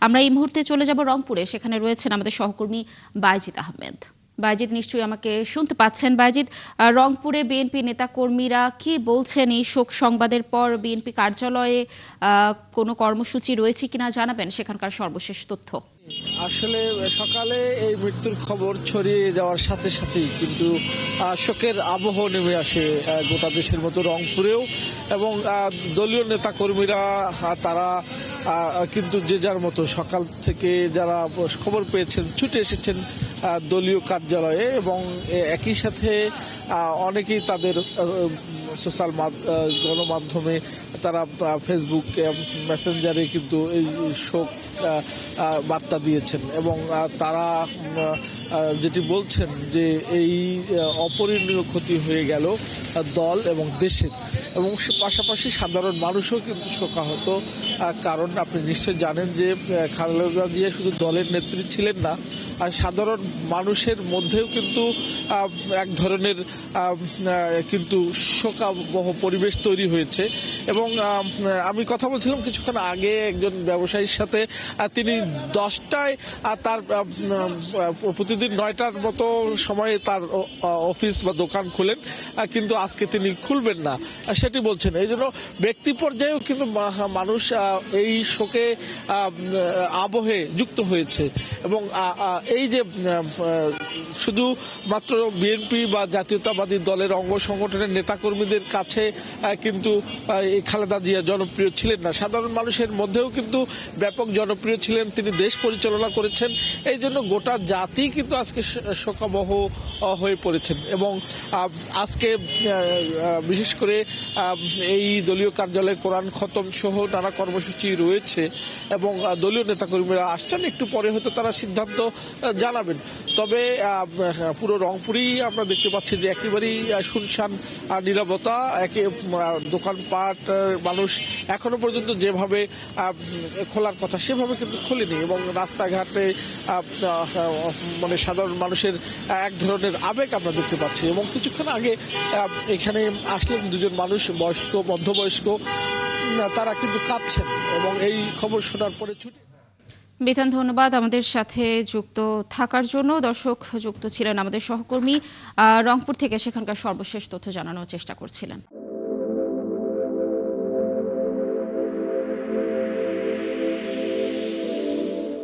আমরা এই মুহূর্তে চলে যাব রংপুরে, সেখানে রয়েছেন আমাদের সহকর্মী বাইজিদ আহমেদ। বাইজিদ, নিশ্চয়ই আমাকে শুনতে পাচ্ছেন। বাইজিদ, রংপুরে বিএনপি নেতাকর্মীরা কি বলছেন এই শোক সংবাদের পর? বিএনপি কার্যালয়ে কোনো কর্মসূচি রয়েছে কিনা জানাবেন সেখানকার সর্বশেষ তথ্য। আসলে সকালে এই মৃত্যুর খবর ছড়িয়ে যাওয়ার সাথে সাথেই কিন্তু শোকের আবহ নেমে আসে গোটা দেশের মতো রংপুরেও, এবং দলীয় নেতাকর্মীরা তারা কিন্তু যে যার মতো সকাল থেকে যারা খবর পেয়েছেন ছুটে এসেছেন দলীয় কার্যালয়ে, এবং একই সাথে অনেকেই তাদের সোশ্যাল গণমাধ্যমে তারা ফেসবুক মেসেঞ্জারে কিন্তু এই শোক বার্তা দিয়েছেন, এবং তারা যেটি বলছেন যে এই অপরিণীয় ক্ষতি হয়ে গেল দল এবং দেশের, এবং পাশাপাশি সাধারণ মানুষও কিন্তু শোকাহত। কারণ আপনি নিশ্চয় জানেন যে খালেদা জিয়া শুধু দলের নেত্রী ছিলেন না, আর সাধারণ মানুষের মধ্যেও কিন্তু এক ধরনের কিন্তু শোকাবহ পরিবেশ তৈরি হয়েছে। এবং আমি কথা বলছিলাম কিছুক্ষণ আগে একজন ব্যবসায়ীর সাথে, তিনি 10টায় তার প্রতিদিন 9টার মতো সময়ে তার অফিস বা দোকান খোলেন, কিন্তু আজকে তিনি খুলবেন না সেটি বলছেন। এই জন্য ব্যক্তি পর্যায়েও কিন্তু মানুষ এই শোকে আবহে যুক্ত হয়েছে, এবং এই যে শুধু মাত্র বিএনপি বা জাতীয়তাবাদী দলের অঙ্গ সংগঠনের নেতাকর্মীদের কাছে কিন্তু খালেদা জিয়া জনপ্রিয় ছিলেন না, সাধারণ মানুষের মধ্যেও কিন্তু ব্যাপক জনপ্রিয় ছিলেন। তিনি দেশ পরিচালনা করেছেন, এই জন্য গোটা জাতি কিন্তু আজকে শোকাবহ হয়ে পড়েছেন। এবং আজকে বিশেষ করে এই দলীয় কার্যালয়ে কোরআন খতম সহ নানা কর্মসূচি রয়েছে, এবং দলীয় নেতাকর্মীরা আসছেন, একটু পরে হয়তো তারা সিদ্ধান্ত জানাবেন। তবে পুরো রংপুরেই আমরা দেখতে পাচ্ছি যে একেবারেই শুনশান নীরবতা, দোকানপাট মানুষ এখনো পর্যন্ত যেভাবে খোলার কথা সেভাবে কিন্তু খোলেনি, এবং রাস্তাঘাটে মানে সাধারণ মানুষের এক ধরনের আবেগ আমরা দেখতে পাচ্ছি। এবং কিছুক্ষণ আগে এখানে আসলেন দুজন মানুষ, বয়স্ক মধ্যবয়স্ক, তারা কিন্তু কাঁদছেন, এবং এই খবর শোনার পরে ছুটে। বিধান, ধন্যবাদ আমাদের সাথে যুক্ত থাকার জন্য। দর্শক, যুক্ত ছিলেন আমাদের সহকর্মী রংপুর থেকে, সেখানকার সর্বশেষ তথ্য জানানোর চেষ্টা করছিলেন।